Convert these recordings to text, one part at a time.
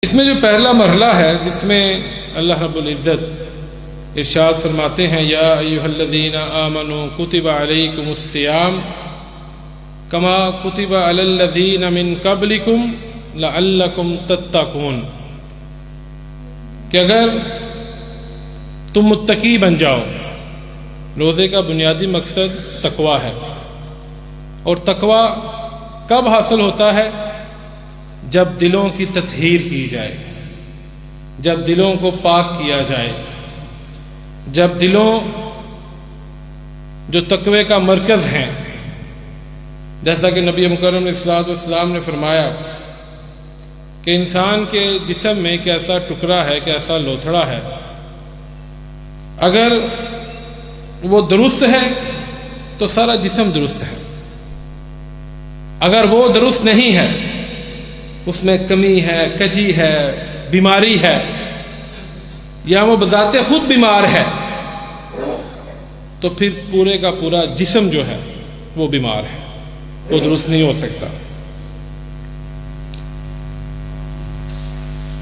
اس میں جو پہلا مرحلہ ہے جس میں اللہ رب العزت ارشاد فرماتے ہیں یا ایھا الذین آمنوا کتب علیکم الصیام کما کتب علی الذین من قبلکم لعلکم تتقون، کہ اگر تم متقی بن جاؤ۔ روزے کا بنیادی مقصد تقویٰ ہے، اور تقویٰ کب حاصل ہوتا ہے؟ جب دلوں کی تطہیر کی جائے، جب دلوں کو پاک کیا جائے، جب دلوں جو تقوی کا مرکز ہیں، جیسا کہ نبی مکرم صلی اللہ علیہ وسلم نے فرمایا کہ انسان کے جسم میں ایک ایسا ٹکڑا ہے، ایک ایسا لوتھڑا ہے، اگر وہ درست ہے تو سارا جسم درست ہے، اگر وہ درست نہیں ہے، اس میں کمی ہے، کجی ہے، بیماری ہے، یا وہ بذات خود بیمار ہے، تو پھر پورے کا پورا جسم جو ہے وہ بیمار ہے، وہ درست نہیں ہو سکتا۔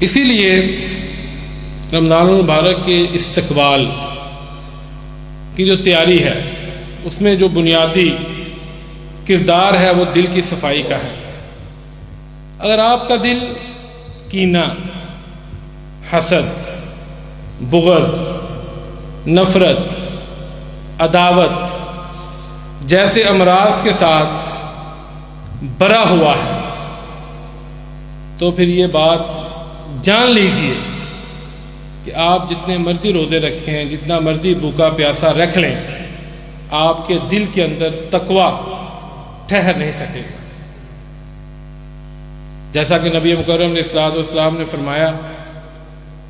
اسی لیے رمضان المبارک کے استقبال کی جو تیاری ہے، اس میں جو بنیادی کردار ہے وہ دل کی صفائی کا ہے۔ اگر آپ کا دل کینہ، حسد، بغض، نفرت، عداوت جیسے امراض کے ساتھ بھرا ہوا ہے، تو پھر یہ بات جان لیجئے کہ آپ جتنے مرضی روزے رکھیں، جتنا مرضی بھوکا پیاسا رکھ لیں، آپ کے دل کے اندر تقویٰ ٹھہر نہیں سکے گا۔ جیسا کہ نبی مکرم صلی اللہ علیہ وسلم نے فرمایا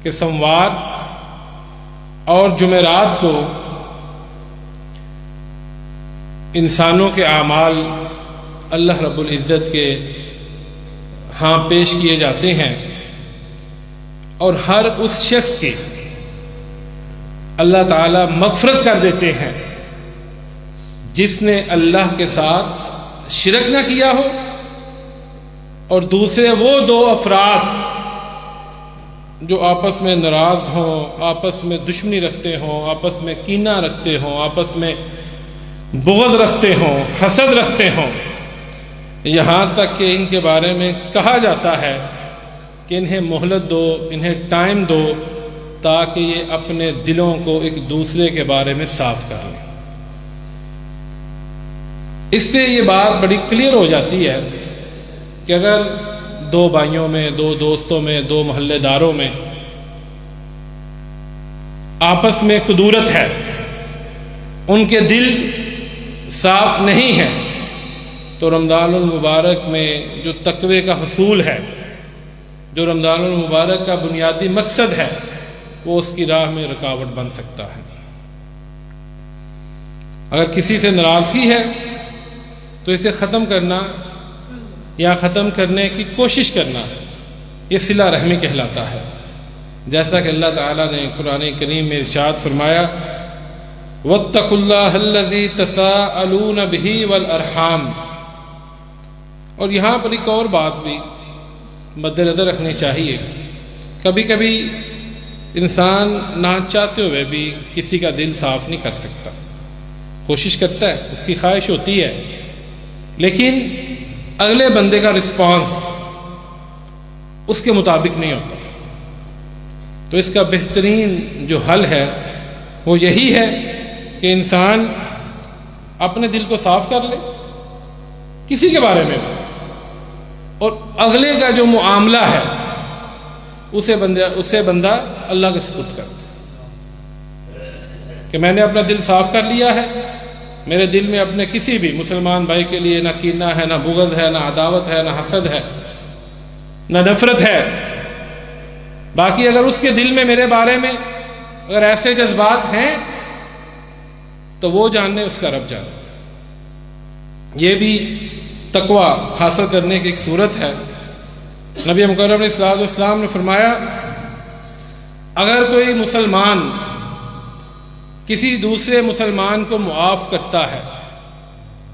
کہ سوموار اور جمعرات کو انسانوں کے اعمال اللہ رب العزت کے ہاں پیش کیے جاتے ہیں، اور ہر اس شخص کی اللہ تعالیٰ مغفرت کر دیتے ہیں جس نے اللہ کے ساتھ شرک نہ کیا ہو، اور دوسرے وہ دو افراد جو آپس میں ناراض ہوں، آپس میں دشمنی رکھتے ہوں، آپس میں کینہ رکھتے ہوں، آپس میں بغض رکھتے ہوں، حسد رکھتے ہوں، یہاں تک کہ ان کے بارے میں کہا جاتا ہے کہ انہیں مہلت دو، انہیں ٹائم دو، تاکہ یہ اپنے دلوں کو ایک دوسرے کے بارے میں صاف کر لیں۔ اس سے یہ بات بڑی کلیئر ہو جاتی ہے کہ اگر دو بھائیوں میں، دو دوستوں میں، دو محلے داروں میں آپس میں کدورت ہے، ان کے دل صاف نہیں ہے، تو رمضان المبارک میں جو تقوی کا حصول ہے، جو رمضان المبارک کا بنیادی مقصد ہے، وہ اس کی راہ میں رکاوٹ بن سکتا ہے۔ اگر کسی سے ناراضگی ہے تو اسے ختم کرنا یا ختم کرنے کی کوشش کرنا، یہ صلہ رحمی کہلاتا ہے۔ جیسا کہ اللہ تعالیٰ نے قرآن کریم میں ارشاد فرمایا وَاتَّقُوا اللَّهَ الَّذِي تَسَاءَلُونَ بِهِ وَالْأَرْحَامَ، اور یہاں پر ایک اور بات بھی مد نظر رکھنی چاہیے۔ کبھی کبھی انسان نہ چاہتے ہوئے بھی کسی کا دل صاف نہیں کر سکتا، کوشش کرتا ہے، اس کی خواہش ہوتی ہے، لیکن اگلے بندے کا رسپانس اس کے مطابق نہیں ہوتا۔ تو اس کا بہترین جو حل ہے وہ یہی ہے کہ انسان اپنے دل کو صاف کر لے کسی کے بارے میں بھی، اور اگلے کا جو معاملہ ہے اسے بندہ اللہ کے سپرد کر دے کہ میں نے اپنا دل صاف کر لیا ہے، میرے دل میں اپنے کسی بھی مسلمان بھائی کے لیے نہ کینہ ہے، نہ بغض ہے، نہ عداوت ہے، نہ حسد ہے، نہ نفرت ہے۔ باقی اگر اس کے دل میں میرے بارے میں اگر ایسے جذبات ہیں تو وہ جاننے اس کا رب جانے۔ یہ بھی تقویٰ حاصل کرنے کی ایک صورت ہے۔ نبی مکرم صلی اللہ علیہ وسلم نے فرمایا اگر کوئی مسلمان کسی دوسرے مسلمان کو معاف کرتا ہے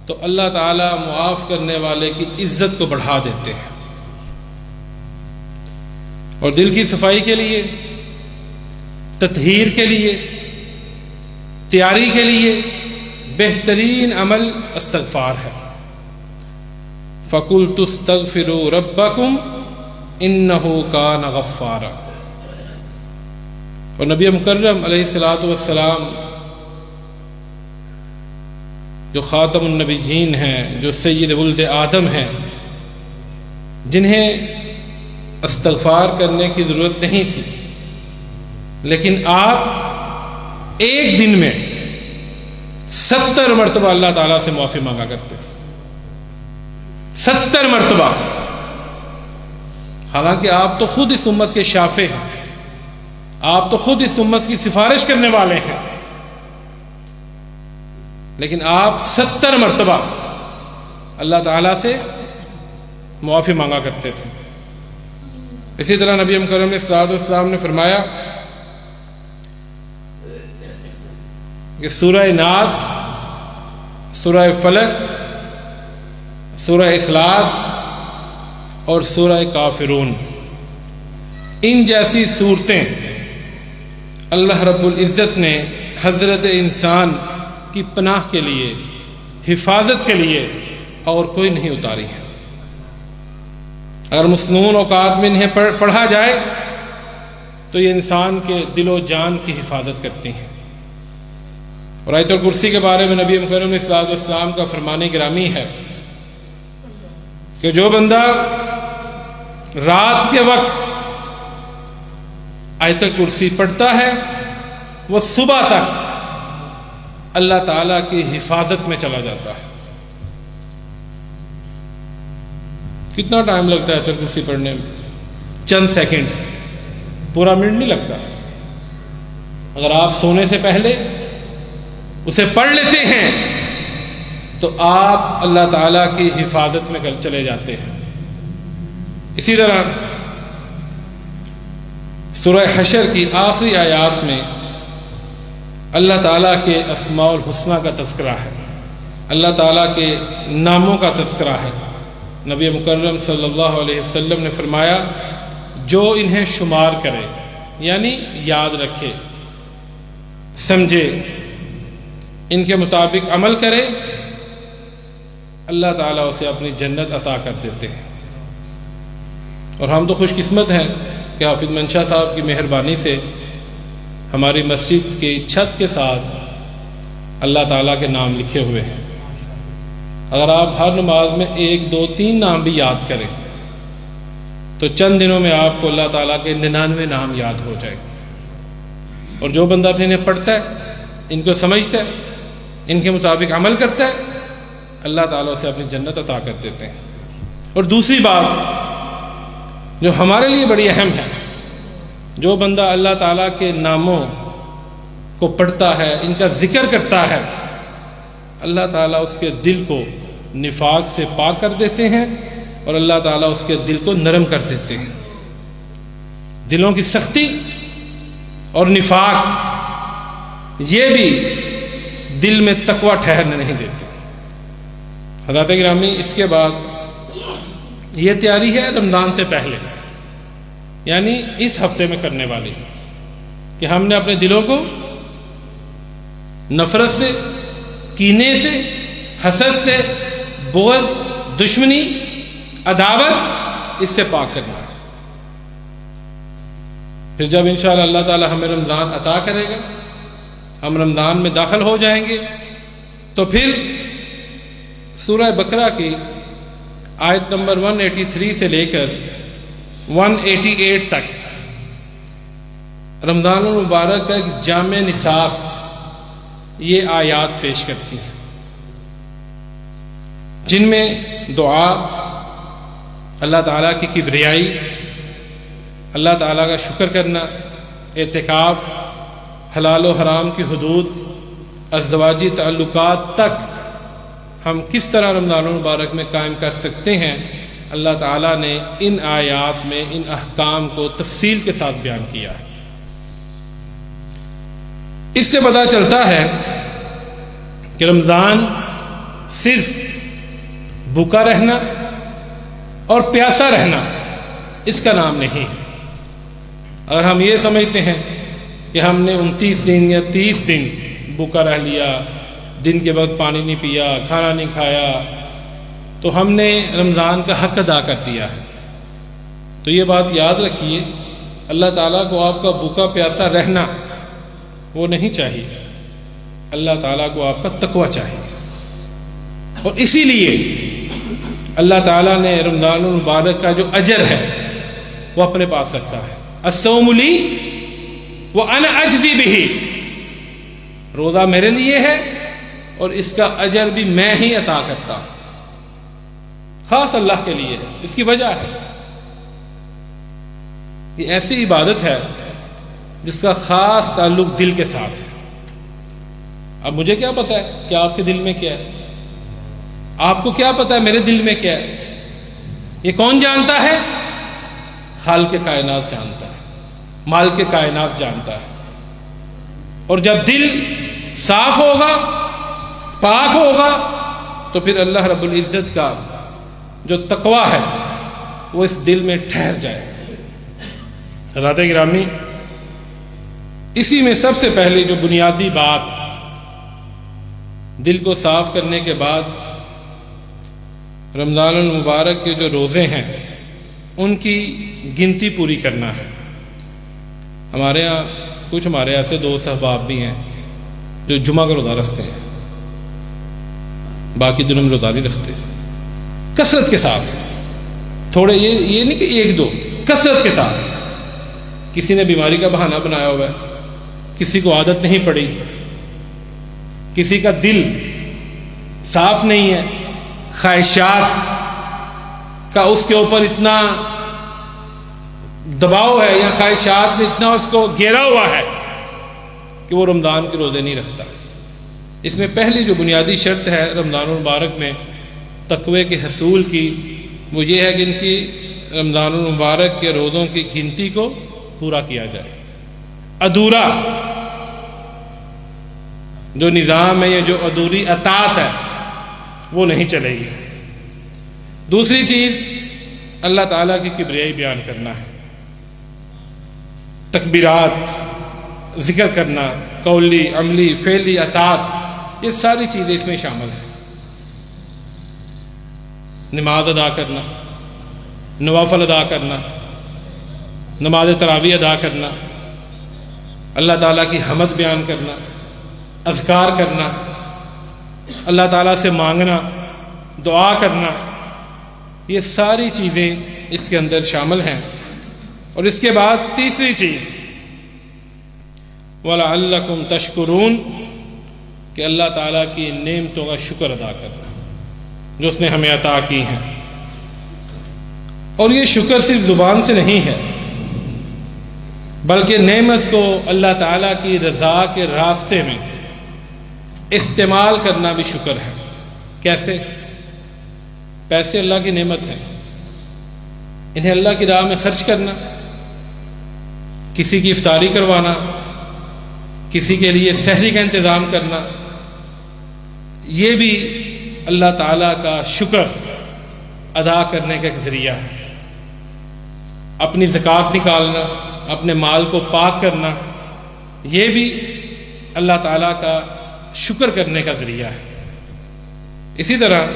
تو اللہ تعالیٰ معاف کرنے والے کی عزت کو بڑھا دیتے ہیں، اور دل کی صفائی کے لیے، تطہیر کے لیے، تیاری کے لیے بہترین عمل استغفار ہے۔ فَقُلْتُ اسْتَغْفِرُوا رَبَّكُمْ إِنَّهُ كَانَ غَفَّارًا۔ اور نبی مکرم علیہ الصلوۃ والسلام جو خاتم النبیین ہیں، جو سید ولد آدم ہیں، جنہیں استغفار کرنے کی ضرورت نہیں تھی، لیکن آپ ایک دن میں 70 مرتبہ اللہ تعالیٰ سے معافی مانگا کرتے تھے، 70 مرتبہ۔ حالانکہ آپ تو خود اس امت کے شافع ہیں، آپ تو خود اس امت کی سفارش کرنے والے ہیں، لیکن آپ 70 مرتبہ اللہ تعالیٰ سے معافی مانگا کرتے تھے۔ اسی طرح نبی مکرم علیہ الصلوۃ والسلام نے فرمایا کہ سورہ ناس، سورہ فلق، سورہ اخلاص اور سورہ کافرون، ان جیسی صورتیں اللہ رب العزت نے حضرت انسان کی پناہ کے لیے، حفاظت کے لیے اور کوئی نہیں اتاری ہے۔ اگر مسنون اوقات میں انہیں پڑھا جائے تو یہ انسان کے دل و جان کی حفاظت کرتی ہیں۔ اور آیت الکرسی کے بارے میں نبی مکرم علیہ الصلوۃ والسلام کا فرمان گرامی ہے کہ جو بندہ رات کے وقت آیت الکرسی پڑھتا ہے وہ صبح تک اللہ تعالیٰ کی حفاظت میں چلا جاتا ہے۔ کتنا ٹائم لگتا ہے آیت الکرسی پڑھنے میں؟ چند سیکنڈز، پورا منٹ نہیں لگتا۔ اگر آپ سونے سے پہلے اسے پڑھ لیتے ہیں تو آپ اللہ تعالیٰ کی حفاظت میں چلے جاتے ہیں۔ اسی طرح سورہ حشر کی آخری آیات میں اللہ تعالیٰ کے اسماء الحسنہ کا تذکرہ ہے، اللہ تعالیٰ کے ناموں کا تذکرہ ہے۔ نبی مکرم صلی اللہ علیہ وسلم نے فرمایا جو انہیں شمار کرے، یعنی یاد رکھے، سمجھے، ان کے مطابق عمل کرے، اللہ تعالیٰ اسے اپنی جنت عطا کر دیتے ہیں۔ اور ہم تو خوش قسمت ہیں کہ حافظ منشا صاحب کی مہربانی سے ہماری مسجد کی چھت کے ساتھ اللہ تعالیٰ کے نام لکھے ہوئے ہیں۔ اگر آپ ہر نماز میں 1 2 3 نام بھی یاد کریں تو چند دنوں میں آپ کو اللہ تعالیٰ کے 99 نام یاد ہو جائیں گے۔ اور جو بندہ اپنے انہیں پڑھتا ہے، ان کو سمجھتا ہے، ان کے مطابق عمل کرتا ہے، اللہ تعالیٰ اسے اپنی جنت عطا کر دیتے ہیں۔ اور دوسری بات جو ہمارے لیے بڑی اہم ہے، جو بندہ اللہ تعالیٰ کے ناموں کو پڑھتا ہے، ان کا ذکر کرتا ہے، اللہ تعالیٰ اس کے دل کو نفاق سے پاک کر دیتے ہیں اور اللہ تعالیٰ اس کے دل کو نرم کر دیتے ہیں۔ دلوں کی سختی اور نفاق یہ بھی دل میں تقویٰ ٹھہرنے نہیں دیتے۔ حضرات گرامی، اس کے بعد یہ تیاری ہے رمضان سے پہلے، یعنی اس ہفتے میں کرنے والی، کہ ہم نے اپنے دلوں کو نفرت سے، کینے سے، حسد سے، بغض، دشمنی، عداوت، اس سے پاک کرنا ہے۔ پھر جب انشاءاللہ اللہ تعالی ہمیں رمضان عطا کرے گا، ہم رمضان میں داخل ہو جائیں گے، تو پھر سورہ بقرہ کی آیت نمبر 183 سے لے کر 188 تک رمضان المبارک کا ایک جامع نصاب یہ آیات پیش کرتی ہیں، جن میں دعا، اللہ تعالیٰ کی کبریائی، اللہ تعالیٰ کا شکر کرنا، اعتکاف، حلال و حرام کی حدود، ازدواجی تعلقات تک ہم کس طرح رمضان المبارک میں قائم کر سکتے ہیں، اللہ تعالیٰ نے ان آیات میں ان احکام کو تفصیل کے ساتھ بیان کیا ہے۔ اس سے پتہ چلتا ہے کہ رمضان صرف بھوکا رہنا اور پیاسا رہنا اس کا نام نہیں ہے، اگر ہم یہ سمجھتے ہیں کہ ہم نے 29 دن یا 30 دن بھوکا رہ لیا، دن کے وقت پانی نہیں پیا، کھانا نہیں کھایا، تو ہم نے رمضان کا حق ادا کر دیا ہے۔ تو یہ بات یاد رکھیے، اللہ تعالیٰ کو آپ کا بھوکا پیاسا رہنا وہ نہیں چاہیے، اللہ تعالیٰ کو آپ کا تقویٰ چاہیے۔ اور اسی لیے اللہ تعالیٰ نے رمضان المبارک کا جو اجر ہے وہ اپنے پاس رکھا ہے۔ الصوم لی وانا اجزی بہ، روزہ میرے لیے ہے اور اس کا اجر بھی میں ہی عطا کرتا ہوں، خاص اللہ کے لیے ہے۔ اس کی وجہ ہے یہ ایسی عبادت ہے جس کا خاص تعلق دل کے ساتھ ہے۔ اب مجھے کیا پتا ہے کہ آپ کے دل میں کیا ہے؟ آپ کو کیا پتا ہے میرے دل میں کیا ہے؟ یہ کون جانتا ہے؟ خالق کائنات جانتا ہے، مالک کائنات جانتا ہے۔ اور جب دل صاف ہوگا، پاک ہوگا، تو پھر اللہ رب العزت کا جو تقویٰ ہے وہ اس دل میں ٹھہر جائے۔ حضرات گرامی، اسی میں سب سے پہلے جو بنیادی بات دل کو صاف کرنے کے بعد رمضان المبارک کے جو روزے ہیں ان کی گنتی پوری کرنا ہے۔ ہمارے ہاں کچھ ہمارے ایسے دوست احباب بھی ہیں جو جمعہ کا روزہ رکھتے ہیں، باقی دنوں میں روزہ نہیں رکھتے، کثرت کے ساتھ، تھوڑے یہ نہیں کہ ایک دو، کثرت کے ساتھ۔ کسی نے بیماری کا بہانہ بنایا ہوا ہے، کسی کو عادت نہیں پڑی، کسی کا دل صاف نہیں ہے، خواہشات کا اس کے اوپر اتنا دباؤ ہے یا خواہشات نے اتنا اس کو گھیرا ہوا ہے کہ وہ رمضان کے روزے نہیں رکھتا۔ اس میں پہلی جو بنیادی شرط ہے رمضان المبارک میں تقوی کے حصول کی، وہ یہ ہے کہ ان کی رمضان المبارک کے روزوں کی گنتی کو پورا کیا جائے۔ ادھورا جو نظام ہے، یہ جو ادھوری اطاعت ہے وہ نہیں چلے گی۔ دوسری چیز اللہ تعالیٰ کی کبریائی بیان کرنا ہے، تکبیرات، ذکر کرنا، قولی، عملی، فعلی اطاعت، یہ ساری چیزیں اس میں شامل ہیں۔ نماز ادا کرنا، نوافل ادا کرنا، نماز تراویح ادا کرنا، اللہ تعالیٰ کی حمد بیان کرنا، اذکار کرنا، اللہ تعالیٰ سے مانگنا، دعا کرنا، یہ ساری چیزیں اس کے اندر شامل ہیں۔ اور اس کے بعد تیسری چیز وَلَعَلَّكُمْ تَشْكُرُونَ، کہ اللہ تعالیٰ کی نعمتوں کا شکر ادا کرنا جو اس نے ہمیں عطا کی ہیں۔ اور یہ شکر صرف زبان سے نہیں ہے، بلکہ نعمت کو اللہ تعالیٰ کی رضا کے راستے میں استعمال کرنا بھی شکر ہے۔ کیسے؟ پیسے اللہ کی نعمت ہے، انہیں اللہ کی راہ میں خرچ کرنا، کسی کی افطاری کروانا، کسی کے لیے سحری کا انتظام کرنا، یہ بھی اللہ تعالیٰ کا شکر ادا کرنے کا ایک ذریعہ ہے۔ اپنی زکوٰۃ نکالنا، اپنے مال کو پاک کرنا، یہ بھی اللہ تعالیٰ کا شکر کرنے کا ذریعہ ہے۔ اسی طرح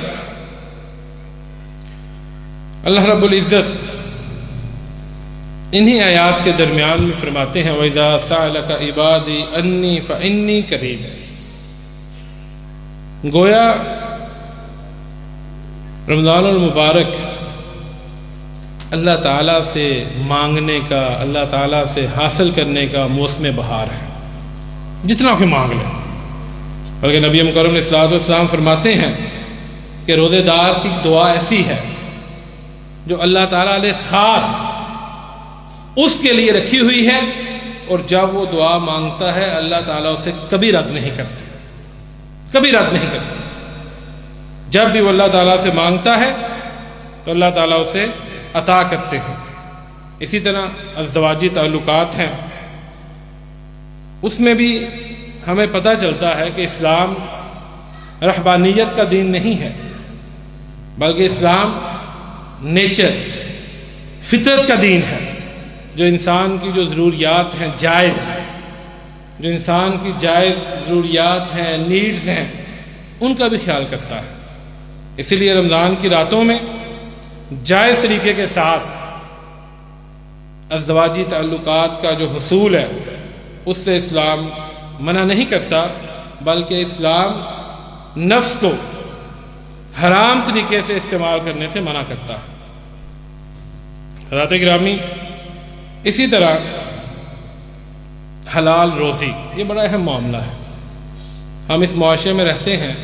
اللہ رب العزت انہی آیات کے درمیان میں فرماتے ہیں وَإِذَا سَأَلَكَ عِبَادِي أَنِّي فَإِنِّي قَرِيبٌ، گویا رمضان المبارک اللہ تعالیٰ سے مانگنے کا، اللہ تعالیٰ سے حاصل کرنے کا موسم بہار ہے، جتنا بھی مانگ لیں۔ بلکہ نبی مکرم علیہ الصلوۃ والسلام فرماتے ہیں کہ روزے دار کی دعا ایسی ہے جو اللہ تعالیٰ نے خاص اس کے لیے رکھی ہوئی ہے، اور جب وہ دعا مانگتا ہے اللہ تعالیٰ اسے کبھی رد نہیں کرتے، کبھی رد نہیں کرتے۔ جب بھی وہ اللہ تعالیٰ سے مانگتا ہے تو اللہ تعالیٰ اسے عطا کرتے ہیں۔ اسی طرح ازدواجی تعلقات ہیں، اس میں بھی ہمیں پتہ چلتا ہے کہ اسلام رہبانیت کا دین نہیں ہے، بلکہ اسلام نیچر، فطرت کا دین ہے۔ جو انسان کی جو ضروریات ہیں جائز، جو انسان کی جائز ضروریات ہیں، نیڈز ہیں، ان کا بھی خیال کرتا ہے۔ اسی لیے رمضان کی راتوں میں جائز طریقے کے ساتھ ازدواجی تعلقات کا جو حصول ہے اس سے اسلام منع نہیں کرتا، بلکہ اسلام نفس کو حرام طریقے سے استعمال کرنے سے منع کرتا ہے۔ حضرات گرامی، اسی طرح حلال روزی یہ بڑا اہم معاملہ ہے۔ ہم اس معاشرے میں رہتے ہیں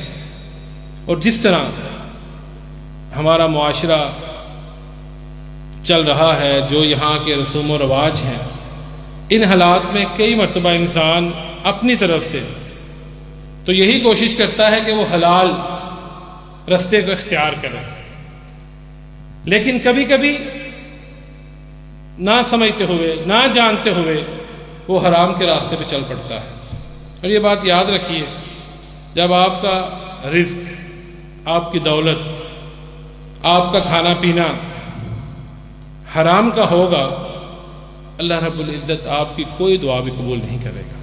اور جس طرح ہمارا معاشرہ چل رہا ہے، جو یہاں کے رسوم و رواج ہیں، ان حالات میں کئی مرتبہ انسان اپنی طرف سے تو یہی کوشش کرتا ہے کہ وہ حلال رستے کو اختیار کرے، لیکن کبھی کبھی نہ سمجھتے ہوئے، نہ جانتے ہوئے وہ حرام کے راستے پہ چل پڑتا ہے۔ اور یہ بات یاد رکھیے، جب آپ کا رزق، آپ کی دولت، آپ کا کھانا پینا حرام کا ہوگا، اللہ رب العزت آپ کی کوئی دعا بھی قبول نہیں کرے گا۔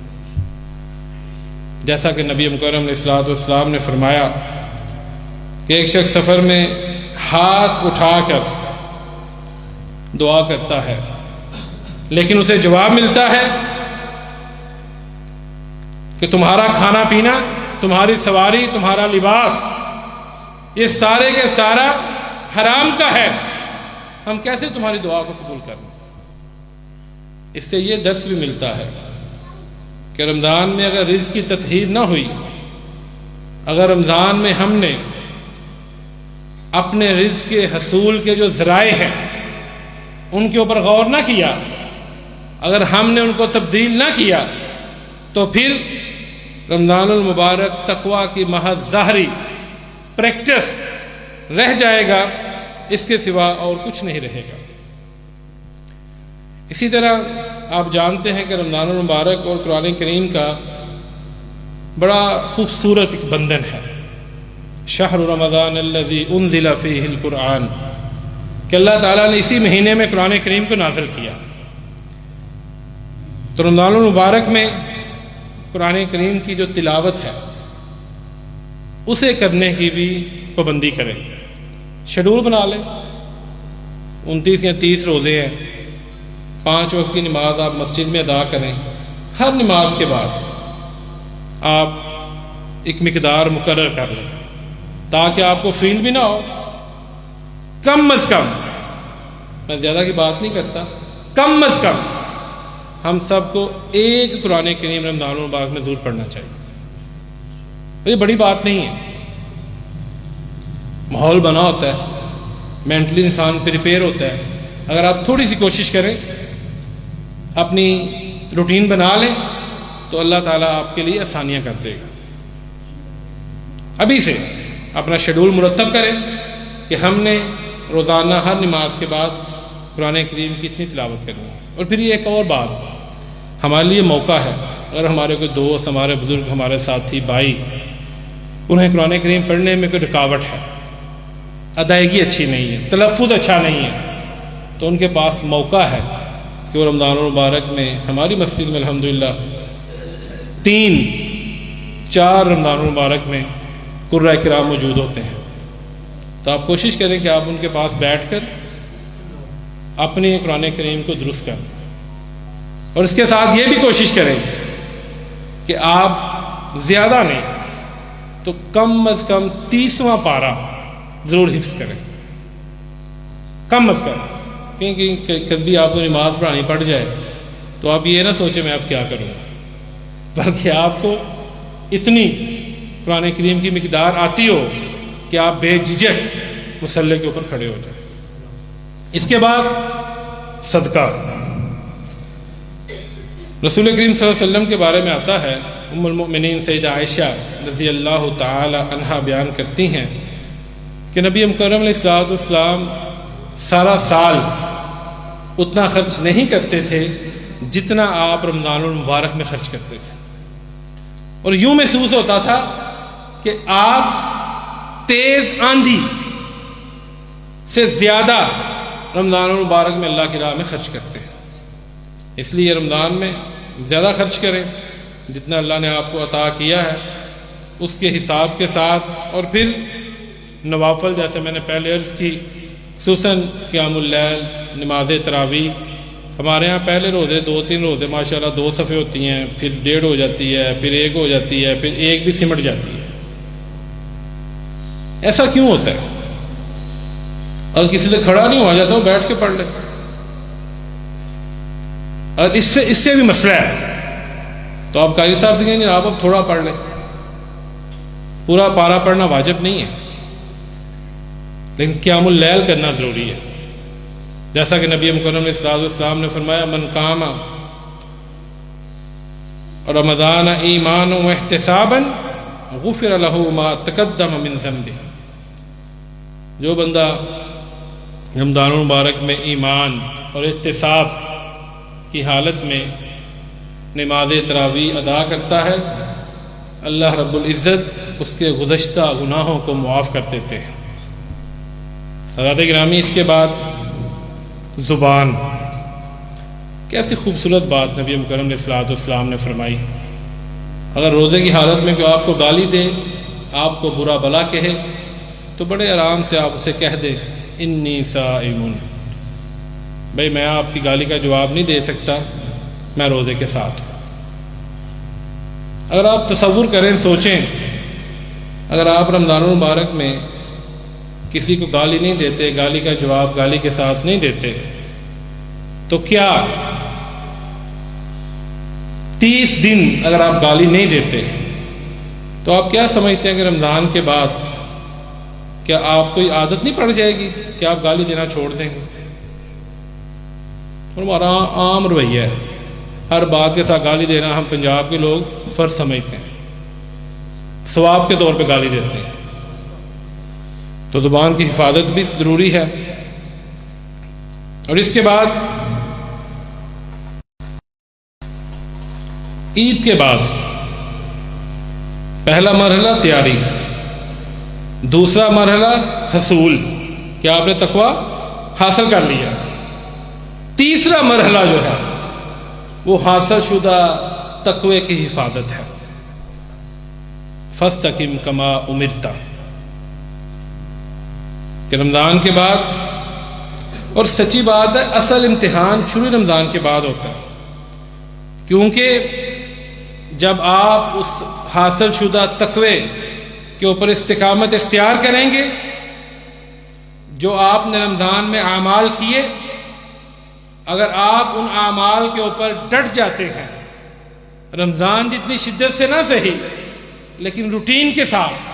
جیسا کہ نبی مکرم علیہ الصلوۃ والسلام نے فرمایا کہ ایک شخص سفر میں ہاتھ اٹھا کر دعا کرتا ہے، لیکن اسے جواب ملتا ہے کہ تمہارا کھانا پینا، تمہاری سواری، تمہارا لباس، یہ سارے کے سارا حرام کا ہے، ہم کیسے تمہاری دعا کو قبول کریں؟ اس سے یہ درس بھی ملتا ہے کہ رمضان میں اگر رزق کی تطہیر نہ ہوئی، اگر رمضان میں ہم نے اپنے رزق کے حصول کے جو ذرائع ہیں ان کے اوپر غور نہ کیا، اگر ہم نے ان کو تبدیل نہ کیا، تو پھر رمضان المبارک تقویٰ کی محض ظاہری پریکٹس رہ جائے گا، اس کے سوا اور کچھ نہیں رہے گا۔ اسی طرح آپ جانتے ہیں کہ رمضان المبارک اور قرآن کریم کا بڑا خوبصورت ایک بندھن ہے، شہر رمضان الذی انزل فیہ القرآن، کہ اللہ تعالیٰ نے اسی مہینے میں قرآن کریم کو نازل کیا۔ تو رمضان المبارک میں قرآن کریم کی جو تلاوت ہے اسے کرنے کی بھی پابندی کریں، شیڈول بنا لیں۔ 29 یا 30 روزے ہیں، 5 وقت کی نماز آپ مسجد میں ادا کریں، ہر نماز کے بعد آپ ایک مقدار مقرر کر لیں تاکہ آپ کو فیل بھی نہ ہو۔ کم از کم، میں زیادہ کی بات نہیں کرتا، کم از کم ہم سب کو ایک قرآن کریم رمضان المبارک میں ضرور پڑھنا چاہیے۔ یہ بڑی بات نہیں ہے، ماحول بنا ہوتا ہے، مینٹلی انسان پریپیئر ہوتا ہے۔ اگر آپ تھوڑی سی کوشش کریں، اپنی روٹین بنا لیں، تو اللہ تعالیٰ آپ کے لیے آسانیاں کر دے گا۔ ابھی سے اپنا شیڈول مرتب کریں کہ ہم نے روزانہ ہر نماز کے بعد قرآن کریم کی اتنی تلاوت کرنی ہے۔ اور پھر یہ ایک اور بات ہمارے لیے موقع ہے، اگر ہمارے کوئی دوست، ہمارے بزرگ، ہمارے ساتھی بھائی، انہیں قرآن کریم پڑھنے میں کوئی رکاوٹ ہے، ادائیگی اچھی نہیں ہے، تلفظ اچھا نہیں ہے، تو ان کے پاس موقع ہے کہ وہ رمضان المبارک میں ہماری مسجد میں الحمدللہ 3-4 رمضان المبارک میں قرۂ کرام موجود ہوتے ہیں۔ تو آپ کوشش کریں کہ آپ ان کے پاس بیٹھ کر اپنے قرآن کریم کو درست کریں، اور اس کے ساتھ یہ بھی کوشش کریں کہ آپ زیادہ نہیں تو کم از کم 30واں پارہ ضرور حفظ کریں، کم از کم، کیونکہ کبھی آپ کو نماز پڑھانی پڑ جائے تو آپ یہ نہ سوچیں میں اب کیا کروں گا، بلکہ آپ کو اتنی قرآن کریم کی مقدار آتی ہو کہ آپ بے جھجک مصلی کے اوپر کھڑے ہو جائیں۔ اس کے بعد صدقہ، رسول کریم صلی اللہ علیہ وسلم کے بارے میں آتا ہے، ام المؤمنین سیدہ عائشہ رضی اللہ تعالی عنہا بیان کرتی ہیں کہ نبی مکرم علیہ السلام سارا سال اتنا خرچ نہیں کرتے تھے جتنا آپ رمضان المبارک میں خرچ کرتے تھے، اور یوں محسوس ہوتا تھا کہ آپ تیز آندھی سے زیادہ رمضان المبارک میں اللہ کی راہ میں خرچ کرتے ہیں۔ اس لیے رمضان میں زیادہ خرچ کریں، جتنا اللہ نے آپ کو عطا کیا ہے اس کے حساب کے ساتھ، اور پھر نوافل جیسے میں نے پہلے عرض کی، خصوصاً قیام اللیل، نماز تراویح۔ ہمارے ہاں پہلے روزے 2-3 روزے ماشاءاللہ 2 صفحے ہوتی ہیں، پھر 1.5 ہو جاتی ہے، پھر 1 ہو جاتی ہے، پھر 1 بھی سمٹ جاتی ہے۔ ایسا کیوں ہوتا ہے؟ اگر کسی سے کھڑا نہیں ہوا جاتا وہ بیٹھ کے پڑھ لے۔ اور اس سے بھی مسئلہ ہے تو آپ قاری صاحب سے کہیں گے آپ اب تھوڑا پڑھ لیں، پورا پارا پڑھنا واجب نہیں ہے، لیکن قیام اللیل کرنا ضروری ہے۔ جیسا کہ نبی مکرم علیہ الصلوۃ والسلام نے فرمایا من قام رمضان ایمانا واحتسابا غفر له ما تقدم من ذنبه، جو بندہ رمضان المبارک میں ایمان اور احتساب کی حالت میں نماز تراویح ادا کرتا ہے، اللہ رب العزت اس کے گزشتہ گناہوں کو معاف کر دیتے ہیں۔ حضرات گرامی، اس کے بعد زبان، کیسی خوبصورت بات نبی مکرم علیہ الصلوۃ والسلام نے فرمائی۔ اگر روزے کی حالت میں کوئی آپ کو گالی دے، آپ کو برا بلا کہے، تو بڑے آرام سے آپ اسے کہہ دیں انی صائم، بھئی میں آپ کی گالی کا جواب نہیں دے سکتا، میں روزے کے ساتھ ہوں۔ اگر آپ تصور کریں، سوچیں، اگر آپ رمضان المبارک میں کسی کو گالی نہیں دیتے، گالی کا جواب گالی کے ساتھ نہیں دیتے، تو کیا 30 دن اگر آپ گالی نہیں دیتے تو آپ کیا سمجھتے ہیں کہ رمضان کے بعد کیا آپ کو عادت نہیں پڑ جائے گی کہ آپ گالی دینا چھوڑ دیں گے؟ اور ہمارا عام رویہ ہے، ہر بات کے ساتھ گالی دینا ہم پنجاب کے لوگ فرض سمجھتے ہیں، ثواب کے طور پہ گالی دیتے ہیں۔ تو زبان کی حفاظت بھی ضروری ہے۔ اور اس کے بعد عید کے بعد پہلا مرحلہ تیاری، دوسرا مرحلہ حصول کہ آپ نے تقوی حاصل کر لیا، تیسرا مرحلہ جو ہے وہ حاصل شدہ تقوی کی حفاظت ہے۔ فاستقم کما امرت، کہ رمضان کے بعد، اور سچی بات ہے اصل امتحان شروع رمضان کے بعد ہوتا ہے، کیونکہ جب آپ اس حاصل شدہ تقوی کے اوپر استقامت اختیار کریں گے، جو آپ نے رمضان میں اعمال کیے، اگر آپ ان اعمال کے اوپر ڈٹ جاتے ہیں، رمضان جتنی شدت سے نہ صحیح لیکن روٹین کے ساتھ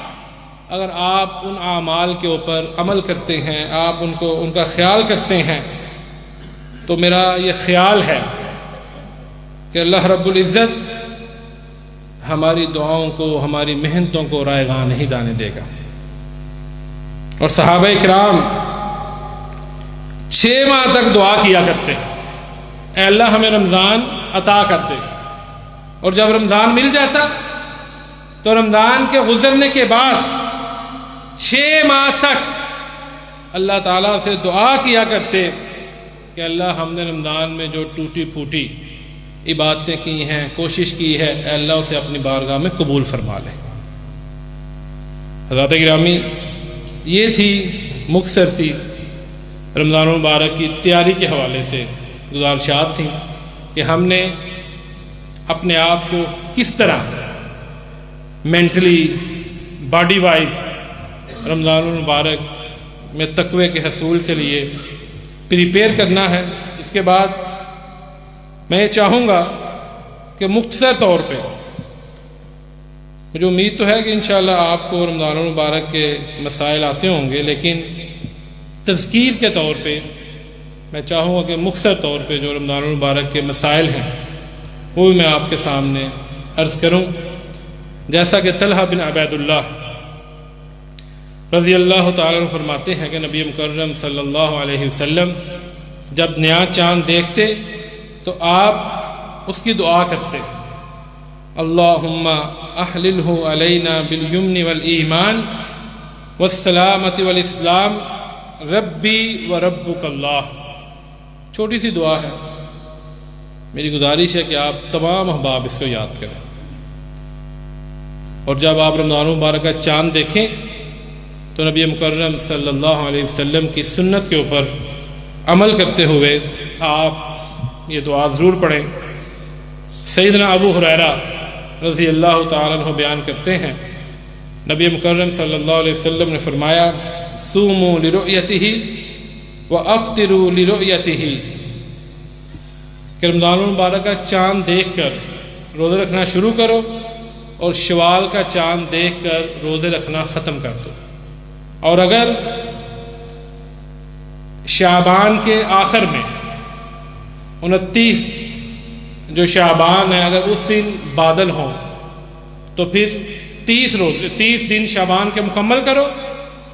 اگر آپ ان اعمال کے اوپر عمل کرتے ہیں، آپ ان کا خیال کرتے ہیں، تو میرا یہ خیال ہے کہ اللہ رب العزت ہماری دعاؤں کو، ہماری محنتوں کو رائیگاں نہیں جانے دے گا۔ اور صحابہ کرام 6 ماہ تک دعا کیا کرتے، اے اللہ ہمیں رمضان عطا کر دے، اور جب رمضان مل جاتا تو رمضان کے گزرنے کے بعد 6 ماہ تک اللہ تعالیٰ سے دعا کیا کرتے کہ اللہ ہم نے رمضان میں جو ٹوٹی پھوٹی عبادتیں کی ہیں، کوشش کی ہے، اے اللہ اسے اپنی بارگاہ میں قبول فرما لے۔ حضرات گرامی، یہ تھی مختصر سی رمضان المبارک کی تیاری کے حوالے سے گزارشات تھیں کہ ہم نے اپنے آپ کو کس طرح مینٹلی، باڈی وائز رمضان المبارک میں تقوی کے حصول کے لیے پریپیئر کرنا ہے۔ اس کے بعد میں یہ چاہوں گا کہ مختصر طور پہ، مجھے امید تو ہے کہ انشاءاللہ آپ کو رمضان المبارک کے مسائل آتے ہوں گے، لیکن تذکیر کے طور پہ میں چاہوں گا کہ مختصر طور پہ جو رمضان المبارک کے مسائل ہیں وہ بھی میں آپ کے سامنے عرض کروں۔ جیسا کہ طلحہ بن عبید اللہ رضی اللہ تعالیٰ عنہ فرماتے ہیں کہ نبی مکرم صلی اللہ علیہ وسلم جب نیا چاند دیکھتے تو آپ اس کی دعا کرتے، اللہم احللہ علینا بالیمن والایمان والسلامۃ والاسلام ربی و ربک اللہ۔ چھوٹی سی دعا ہے، میری گزارش ہے کہ آپ تمام احباب اس کو یاد کریں، اور جب آپ رمضان المبارک کا چاند دیکھیں تو نبی مکرم صلی اللہ علیہ وسلم کی سنت کے اوپر عمل کرتے ہوئے آپ یہ دعا ضرور پڑھیں۔ سیدنا ابو ہریرہ رضی اللہ تعالیٰ عنہ بیان کرتے ہیں، نبی مکرم صلی اللہ علیہ وسلم نے فرمایا صوموا لرؤیتہ وافطروا لرؤیتہ، کہ رمضان المبارک کا چاند دیکھ کر روزے رکھنا شروع کرو اور شوال کا چاند دیکھ کر روزے رکھنا ختم کر دو، اور اگر شعبان کے آخر میں 29 جو شعبان ہے اگر اس دن بادل ہوں تو پھر 30 دن شعبان کے مکمل کرو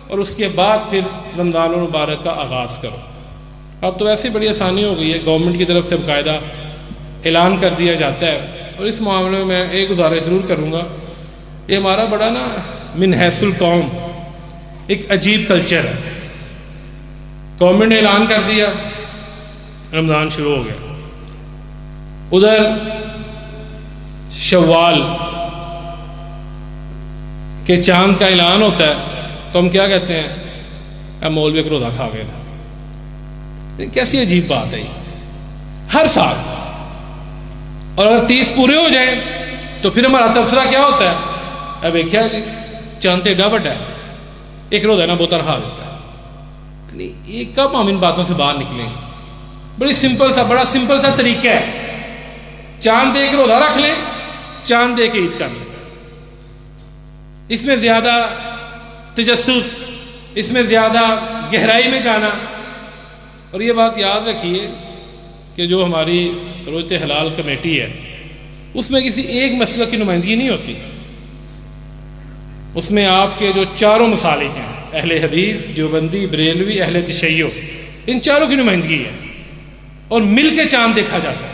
اور اس کے بعد پھر رمضان المبارک کا آغاز کرو۔ اب تو ویسے بڑی آسانی ہو گئی ہے، گورنمنٹ کی طرف سے باقاعدہ اعلان کر دیا جاتا ہے، اور اس معاملے میں ایک گزارش ضرور کروں گا، یہ ہمارا بڑا من حیث القوم ایک عجیب کلچر ہے۔ گورنمنٹ نے اعلان کر دیا، رمضان شروع ہو گیا، ادھر شوال کے چاند کا اعلان ہوتا ہے تو ہم کیا کہتے ہیں، اے مولوی ایک روزہ کھا گئے۔ کیسی عجیب بات ہے یہ، ہر سال، اور اگر 30 پورے ہو جائیں تو پھر ہمارا تبصرہ کیا ہوتا ہے، اب دیکھا جی چاند ایڈا بڑا ہے، ایک روزہ نا بہت رہا دیتا ہے۔ یہ کب ہم ان باتوں سے باہر نکلیں؟ بڑا سمپل سا طریقہ ہے، چاند دیکھ روزہ رکھ لیں، چاند دیکھ عید کر لیں، اس میں زیادہ تجسس، اس میں زیادہ گہرائی میں جانا۔ اور یہ بات یاد رکھیے کہ جو ہماری رویت حلال کمیٹی ہے اس میں کسی ایک مسلک کی نمائندگی نہیں ہوتی، اس میں آپ کے جو چاروں مسالک ہیں، اہل حدیث، دیوبندی، بریلوی، اہل تشیع، ان چاروں کی نمائندگی ہے، اور مل کے چاند دیکھا جاتا ہے۔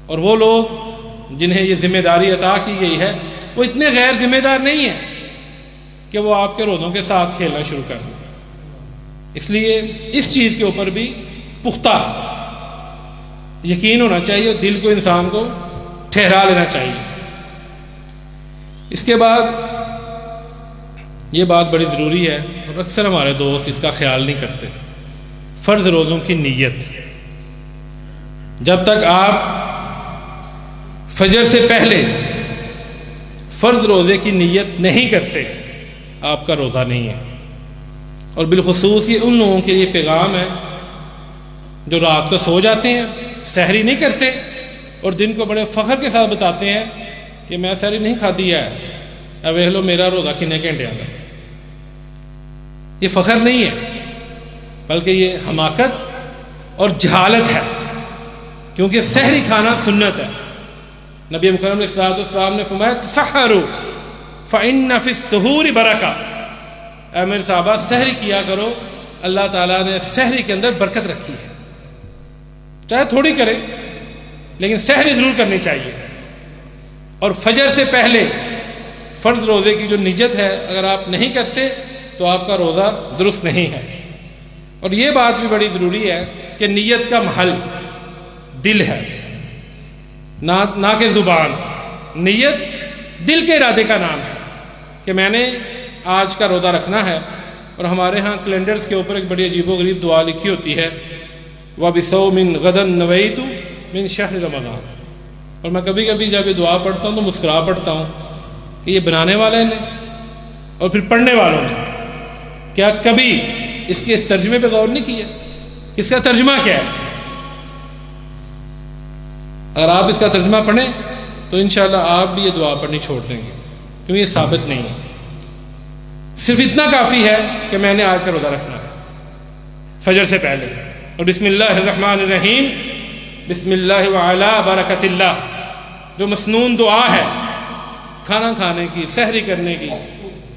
اور وہ لوگ جنہیں یہ ذمہ داری عطا کی گئی ہے وہ اتنے غیر ذمہ دار نہیں ہیں کہ وہ آپ کے روزوں کے ساتھ کھیلنا شروع کر دیں۔ اس لیے اس چیز کے اوپر بھی پختہ یقین ہونا چاہیے، اور دل کو انسان کو ٹھہرا لینا چاہیے۔ اس کے بعد یہ بات بڑی ضروری ہے، اور اکثر ہمارے دوست اس کا خیال نہیں کرتے، فرض روزوں کی نیت۔ جب تک آپ فجر سے پہلے فرض روزے کی نیت نہیں کرتے آپ کا روزہ نہیں ہے۔ اور بالخصوص یہ ان لوگوں کے لیے پیغام ہے جو رات کو سو جاتے ہیں، سحری نہیں کرتے، اور دن کو بڑے فخر کے ساتھ بتاتے ہیں کہ میں سحری نہیں کھادی ہے، اب دیکھ لو میرا روزہ کتنے گھنٹے آتا ہے۔ یہ فخر نہیں ہے بلکہ یہ حماقت اور جہالت ہے، کیونکہ سحری کھانا سنت ہے۔ نبی مکرم صلی اللہ علیہ وسلم نے فرمایا تسحروا فإن فی السحور برکہ، اے میرے صحابہ سحری کیا کرو، اللہ تعالیٰ نے سحری کے اندر برکت رکھی ہے، چاہے تھوڑی کرے لیکن سحری ضرور کرنی چاہیے۔ اور فجر سے پہلے فرض روزے کی جو نیت ہے اگر آپ نہیں کرتے تو آپ کا روزہ درست نہیں ہے۔ اور یہ بات بھی بڑی ضروری ہے کہ نیت کا محل دل ہے، نہ کہ زبان۔ نیت دل کے ارادے کا نام ہے کہ میں نے آج کا روزہ رکھنا ہے، اور ہمارے ہاں کیلنڈرز کے اوپر ایک بڑی عجیب و غریب دعا لکھی ہوتی ہے، وَبِصَوْمٍ غَدًا نَوَيْتُ مِنْ شَهْرِ رمضان۔ اور میں کبھی کبھی جب یہ دعا پڑھتا ہوں تو مسکرا پڑھتا ہوں کہ یہ بنانے والے نے اور پھر پڑھنے والوں نے کیا کبھی اس کے ترجمے پہ غور نہیں کیا؟ اس کا ترجمہ کیا ہے؟ اگر آپ اس کا ترجمہ پڑھیں تو انشاءاللہ آپ بھی یہ دعا پڑھنی چھوڑ دیں گے، کیونکہ یہ ثابت نہیں ہے۔ صرف اتنا کافی ہے کہ میں نے آج کا روزہ رکھنا ہے فجر سے پہلے، اور بسم اللہ الرحمن الرحیم، بسم اللہ وعلی برکت اللہ، جو مسنون دعا ہے کھانا کھانے کی، سحری کرنے کی،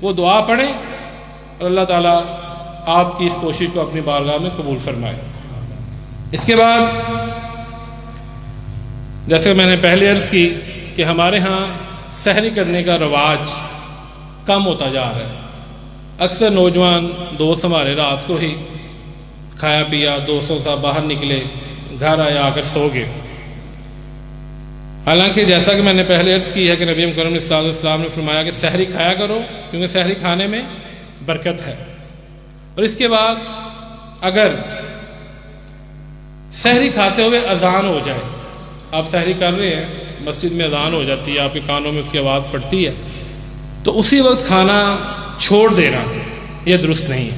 وہ دعا پڑھیں، اور اللہ تعالیٰ آپ کی اس کوشش کو اپنی بارگاہ میں قبول فرمائے۔ اس کے بعد جیسے میں نے پہلے عرض کی کہ ہمارے ہاں سحری کرنے کا رواج کم ہوتا جا رہا ہے۔ اکثر نوجوان دوست ہمارے رات کو ہی کھایا پیا، دوستوں کے ساتھ باہر نکلے، گھر آیا آ کر سو گئے۔ حالانکہ جیسا کہ میں نے پہلے عرض کی ہے کہ نبی کریم صلی اللہ علیہ وسلم نے فرمایا کہ سحری کھایا کرو، کیونکہ سحری کھانے میں برکت ہے۔ اور اس کے بعد اگر سحری کھاتے ہوئے اذان ہو جائے، آپ سحری کر رہے ہیں، مسجد میں اذان ہو جاتی ہے، آپ کے کانوں میں اس کی آواز پڑتی ہے، تو اسی وقت کھانا چھوڑ دینا یہ درست نہیں ہے۔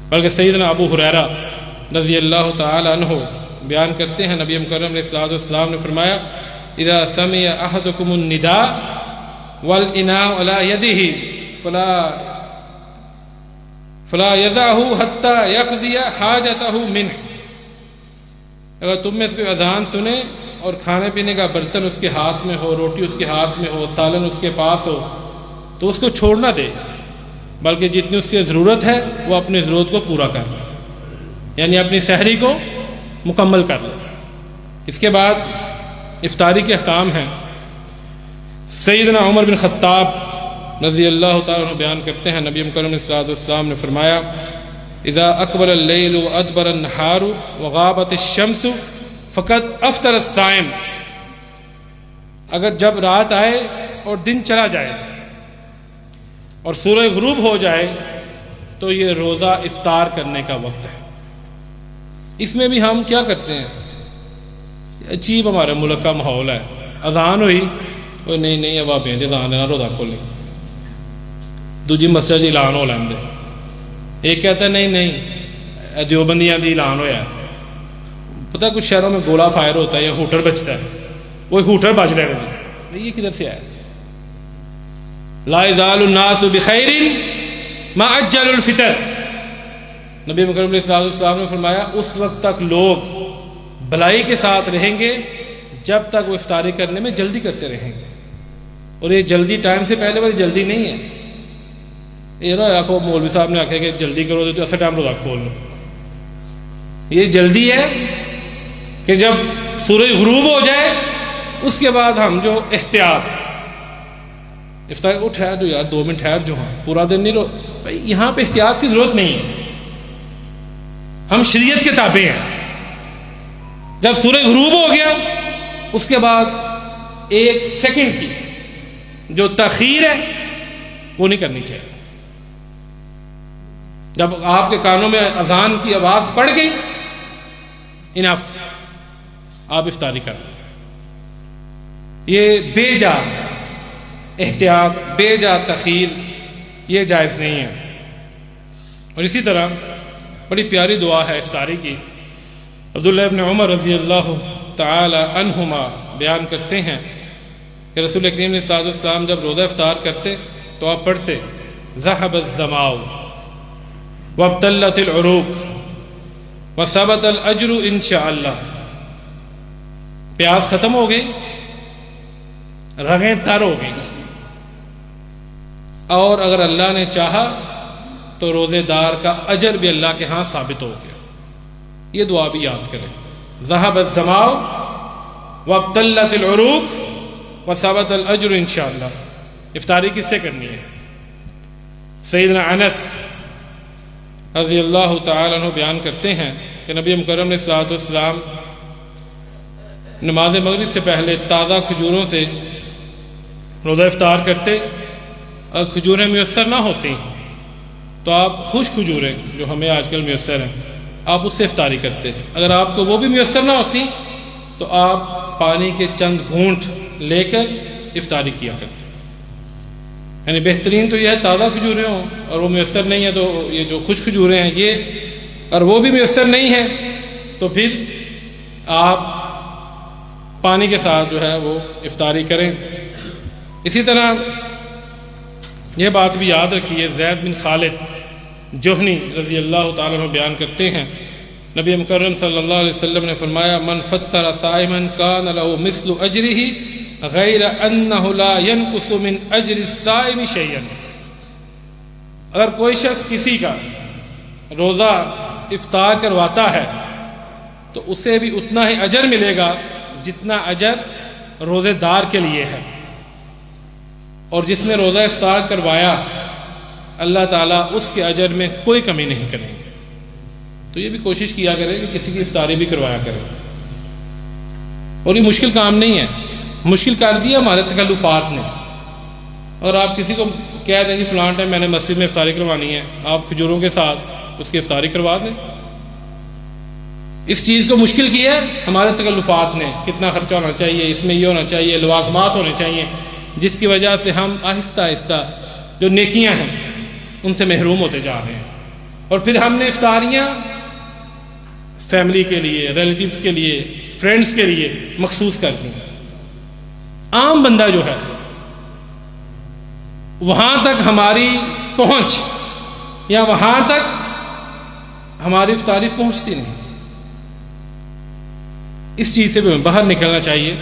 بلکہ سیدنا ابو ہریرہ رضی اللہ تعالی عنہ بیان کرتے ہیں، نبی مکرم علیہ الصلوۃ والسلام نے فرمایا اذا سمع احدکم النداء والاناء على يده فلا يدعه حتى يقضي حاجته منه، اگر تم میں سے کوئی اذان سنے اور کھانے پینے کا برتن اس کے ہاتھ میں ہو، روٹی اس کے ہاتھ میں ہو، سالن اس کے پاس ہو، تو اس کو چھوڑ نہ دے، بلکہ جتنی اس کی ضرورت ہے وہ اپنی ضرورت کو پورا کر لے، یعنی اپنی سحری کو مکمل کر لے۔ اس کے بعد افطاری کے احکام ہیں۔ سیدنا عمر بن خطاب رضی اللہ تعالیٰ عنہ بیان کرتے ہیں، نبی کریم صلی اللہ علیہ وسلم نے فرمایا اذا اقبل اللیل وادبر النہار وغابت الشمس فقد افطر الصائم، اگر جب رات آئے اور دن چلا جائے اور سورج غروب ہو جائے تو یہ روزہ افطار کرنے کا وقت ہے۔ اس میں بھی ہم کیا کرتے ہیں، عجیب ہمارے ملک کا ماحول ہے، اذان ہوئی کوئی نہیں اب آپ اذان دینا روزہ کھولیں، دوجی مسجد اعلان ہو لیندے، ایک کہتا ہے نہیں دیوبندیاں دی اعلان ہویا ہے۔ پتہ کچھ شہروں میں گولہ فائر ہوتا ہے یا ہوٹر بجتا ہے، وہ ہوٹر بج رہے ہیں، یہ کدھر سے آیا؟ لا یزال الناس بخیر ما عجل الفطر، نبی مکرم علیہ السلام نے فرمایا اس وقت تک لوگ بھلائی کے ساتھ رہیں گے جب تک وہ افطاری کرنے میں جلدی کرتے رہیں گے، اور یہ جلدی ٹائم سے پہلے والی جلدی نہیں ہے، یہ نہ آخو مولوی صاحب نے آخیا کہ جلدی کرو تو ایسا ٹائم روزہ کھول لو، یہ جلدی ہے کہ جب سورج غروب ہو جائے اس کے بعد ہم جو احتیاط افطار وہ ٹھہر جو یار 2 منٹ ٹھہر جو، ہاں پورا دن نہیں رو بھائی، یہاں پہ احتیاط کی ضرورت نہیں ہے، ہم شریعت کے تابع ہیں۔ جب سورج غروب ہو گیا اس کے بعد 1 سیکنڈ کی جو تاخیر ہے وہ نہیں کرنی چاہیے۔ جب آپ کے کانوں میں اذان کی آواز پڑ گئی انف، آپ افطاری کر لیں۔ یہ بے جا احتیاط، بے جا تاخیر یہ جائز نہیں ہے۔ اور اسی طرح بڑی پیاری دعا ہے افطاری کی، عبداللہ ابن عمر رضی اللہ تعالی عنہما بیان کرتے ہیں کہ رسول کریم صلی اللہ علیہ وسلم جب روزہ افطار کرتے تو آپ پڑھتے ذهب الظماء وابتلت العروق وثبت الاجر انشاءاللہ، پیاس ختم ہو گئی، رگیں تر ہو گئی، اور اگر اللہ نے چاہا تو روزے دار کا اجر بھی اللہ کے ہاں ثابت ہو گیا۔ یہ دعا بھی یاد کریں، ذهب الظماء وابتلت العروق وثبت الاجر انشاءاللہ۔ افطاری کس سے کرنی ہے؟ سیدنا انس رضی اللہ تعالی عنہ بیان کرتے ہیں کہ نبی مکرم نے صلی اللہ علیہ وسلم نماز مغرب سے پہلے تازہ کھجوروں سے روزہ افطار کرتے، اگر کھجوریں میسر نہ ہوتی تو آپ خشک کھجوریں جو ہمیں آج کل میسر ہیں آپ اس سے افطاری کرتے، اگر آپ کو وہ بھی میسر نہ ہوتی تو آپ پانی کے چند گھونٹ لے کر افطاری کیا کرتے۔ یعنی بہترین تو یہ ہے تازہ کھجوریں ہوں، اور وہ میسر نہیں ہے تو یہ جو خشک کھجوریں ہیں یہ، اور وہ بھی میسر نہیں ہے تو پھر آپ پانی کے ساتھ جو ہے وہ افطاری کریں۔ اسی طرح یہ بات بھی یاد رکھیے، زید بن خالد جوہنی رضی اللہ تعالیٰ عنہ بیان کرتے ہیں نبی مکرم صلی اللہ علیہ وسلم نے فرمایا من فطر صائما کان له مثل اجرہ غیر انہ لا ينقص من اجر الصائم شیئا، اگر کوئی شخص کسی کا روزہ افطار کرواتا ہے تو اسے بھی اتنا ہی اجر ملے گا جتنا اجر روزے دار کے لیے ہے، اور جس نے روزہ افطار کروایا اللہ تعالیٰ اس کے اجر میں کوئی کمی نہیں کریں گے۔ تو یہ بھی کوشش کیا کریں کہ کسی کی افطاری بھی کروایا کریں. اور یہ مشکل کام نہیں ہے، مشکل کر دیا ہمارے تکلفات نے. اور آپ کسی کو کہہ دیں جی فلاں ٹائم میں نے مسجد میں افطاری کروانی ہے، آپ کھجوروں کے ساتھ اس کی افطاری کروا دیں. اس چیز کو مشکل کیا ہے ہمارے تکلفات نے، کتنا خرچہ ہونا چاہیے، اس میں یہ ہونا چاہیے، لوازمات ہونے چاہیے، جس کی وجہ سے ہم آہستہ آہستہ جو نیکیاں ہیں ان سے محروم ہوتے جا رہے ہیں. اور پھر ہم نے افطاریاں فیملی کے لیے، ریلیٹیوز کے لیے، فرینڈز کے لیے مخصوص کر دی. عام بندہ جو ہے وہاں تک ہماری پہنچ یا وہاں تک ہماری افطاری پہنچتی نہیں. اس چیز سے بھی ہمیں باہر نکلنا چاہیے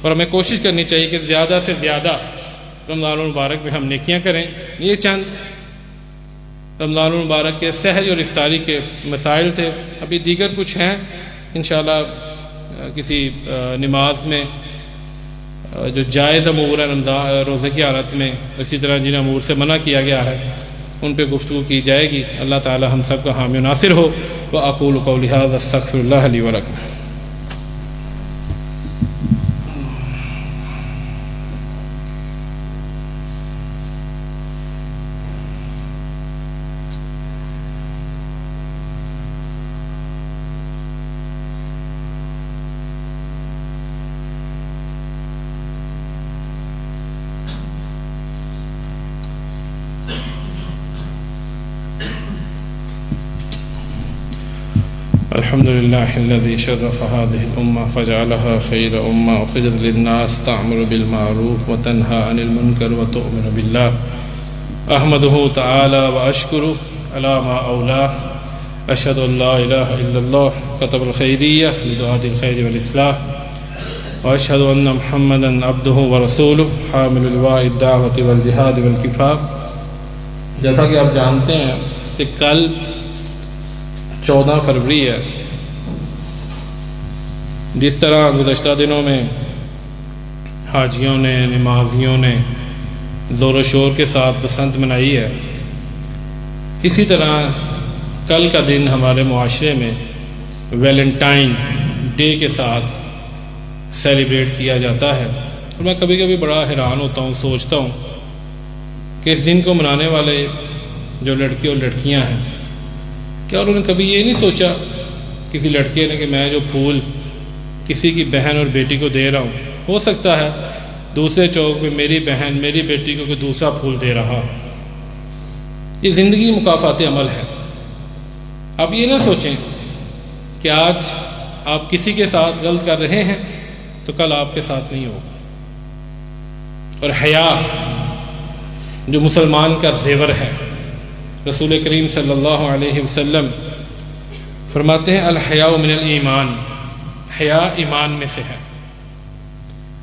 اور ہمیں کوشش کرنی چاہیے کہ زیادہ سے زیادہ رمضان المبارک میں ہم نیکیاں کریں. یہ چند رمضان المبارک کے سحر اور افطاری کے مسائل تھے. ابھی دیگر کچھ ہیں انشاءاللہ کسی نماز میں جو جائز امور ہے رمضان روزے کی حالت میں، اسی طرح جن امور سے منع کیا گیا ہے ان پہ گفتگو کی جائے گی. اللہ تعالی ہم سب کا حامی و ناصر ہو. وأقول قولي هذا استغفر الله لي ولكم. الحمد لله الذي شرف هذه الأمة فجعلها خير أمة أخرجت للناس تأمر بالمعروف وتنهى عن المنكر وتؤمن بالله. أحمده تعالى وأشكره على ما أولاه. أشهد أن لا إله إلا الله كتب الخيرية لدعاة الخير والإصلاح. وأشهد أن محمدا عبده ورسوله حامل لواء الدعوة والجهاد والكفاح. جیسا کہ آپ جانتے ہیں کہ کل 14 فروری ہے. جس طرح گزشتہ دنوں میں حاجیوں نے، نمازیوں نے زور و شور کے ساتھ بسنت منائی ہے، اسی طرح کل کا دن ہمارے معاشرے میں ویلنٹائن ڈے کے ساتھ سیلیبریٹ کیا جاتا ہے. اور میں کبھی کبھی بڑا حیران ہوتا ہوں، سوچتا ہوں کہ اس دن کو منانے والے جو لڑکی اور لڑکیاں ہیں، کیا انہوں نے کبھی یہ نہیں سوچا کسی لڑکے نے کہ میں جو پھول کسی کی بہن اور بیٹی کو دے رہا ہوں، ہو سکتا ہے دوسرے چوک میں میری بہن میری بیٹی کو کوئی دوسرا پھول دے رہا. یہ زندگی مکافات عمل ہے. اب یہ نہ سوچیں کہ آج آپ کسی کے ساتھ غلط کر رہے ہیں تو کل آپ کے ساتھ نہیں ہوگا. اور حیا جو مسلمان کا زیور ہے، رسول کریم صلی اللہ علیہ وسلم فرماتے ہیں الحیاء من الایمان، حیا ایمان میں سے ہے.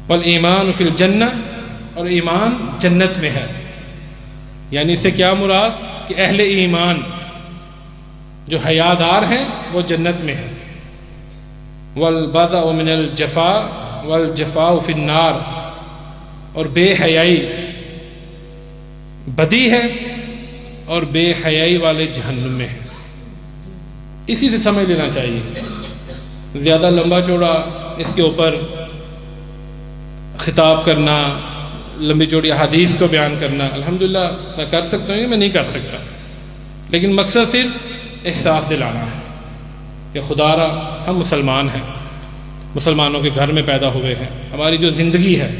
والایمان فی الجنہ، اور ایمان جنت میں ہے. یعنی اس سے کیا مراد کہ اہل ایمان جو حیادار ہیں وہ جنت میں ہے. والبذع من الجفاء والجفاء فی النار، اور بے حیائی بدی ہے اور بے حیائی والے جہنم میں ہے. اسی سے سمجھ لینا چاہیے. زیادہ لمبا چوڑا اس کے اوپر خطاب کرنا، لمبی چوڑی احادیث کو بیان کرنا الحمدللہ میں کر سکتا ہوں، میں نہیں کر سکتا، لیکن مقصد صرف احساس دلانا ہے کہ خدا را ہم مسلمان ہیں، مسلمانوں کے گھر میں پیدا ہوئے ہیں. ہماری جو زندگی ہے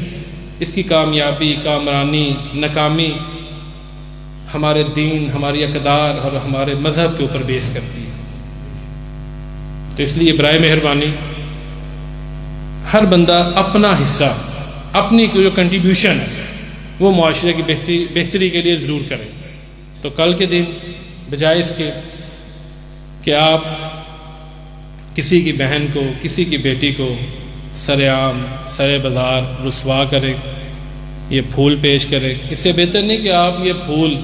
اس کی کامیابی، کامرانی، ناکامی ہمارے دین، ہماری اقدار اور ہمارے مذہب کے اوپر بیس کرتی ہے. تو اس لیے برائے مہربانی ہر بندہ اپنا حصہ، اپنی جو کنٹریبیوشن ہے وہ معاشرے کی بہتری کے لیے ضرور کریں. تو کل کے دن بجائے اس کے کہ آپ کسی کی بہن کو، کسی کی بیٹی کو سر عام، سر بازار رسوا کریں، یہ پھول پیش کریں، اس سے بہتر نہیں کہ آپ یہ پھول،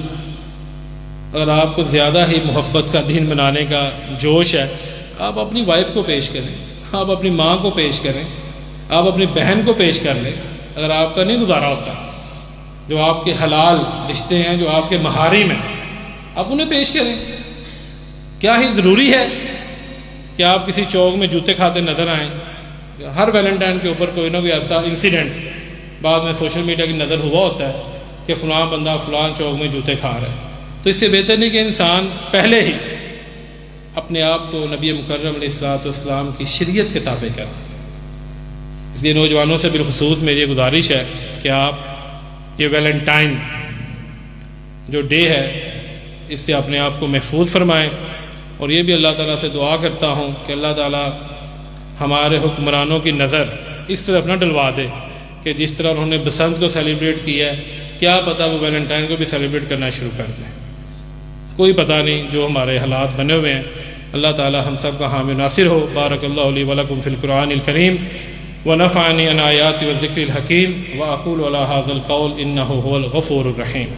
اگر آپ کو زیادہ ہی محبت کا دن منانے کا جوش ہے، آپ اپنی وائف کو پیش کریں، آپ اپنی ماں کو پیش کریں، آپ اپنی بہن کو پیش کر لیں. اگر آپ کا نہیں گزارا ہوتا، جو آپ کے حلال رشتے ہیں، جو آپ کے محارم ہیں، آپ انہیں پیش کریں. کیا ہی ضروری ہے کہ آپ کسی چوک میں جوتے کھاتے نظر آئیں. ہر ویلنٹائن کے اوپر کوئی نہ کوئی ایسا انسیڈنٹ بعد میں سوشل میڈیا کی نظر ہوا ہوتا ہے کہ فلاں بندہ فلاں چوک میں جوتے کھا رہا ہے. تو اس سے بہتر نہیں کہ انسان پہلے ہی اپنے آپ کو نبی مکرم علیہ الصلوۃ والسلام کی شریعت کے تابع کریں. اس لیے نوجوانوں سے بالخصوص میری یہ گزارش ہے کہ آپ یہ ویلنٹائن جو ڈے ہے اس سے اپنے آپ کو محفوظ فرمائیں. اور یہ بھی اللہ تعالیٰ سے دعا کرتا ہوں کہ اللہ تعالیٰ ہمارے حکمرانوں کی نظر اس طرف نہ ڈلوا دے کہ جس طرح انہوں نے بسنت کو سیلیبریٹ کیا ہے کیا پتہ وہ ویلنٹائن کو بھی سیلیبریٹ کرنا شروع کر دیں. کوئی پتہ نہیں جو ہمارے حالات بنے ہوئے ہیں. اللہ تعالیٰ ہم سب کا حامی ناصر ہو. بارک اللہ لی ولکم فی القرآن الکریم ونفعنی عن آیات و ذکر الحکیم واقول علی ھذا القول انہ هو الغفور الرحیم.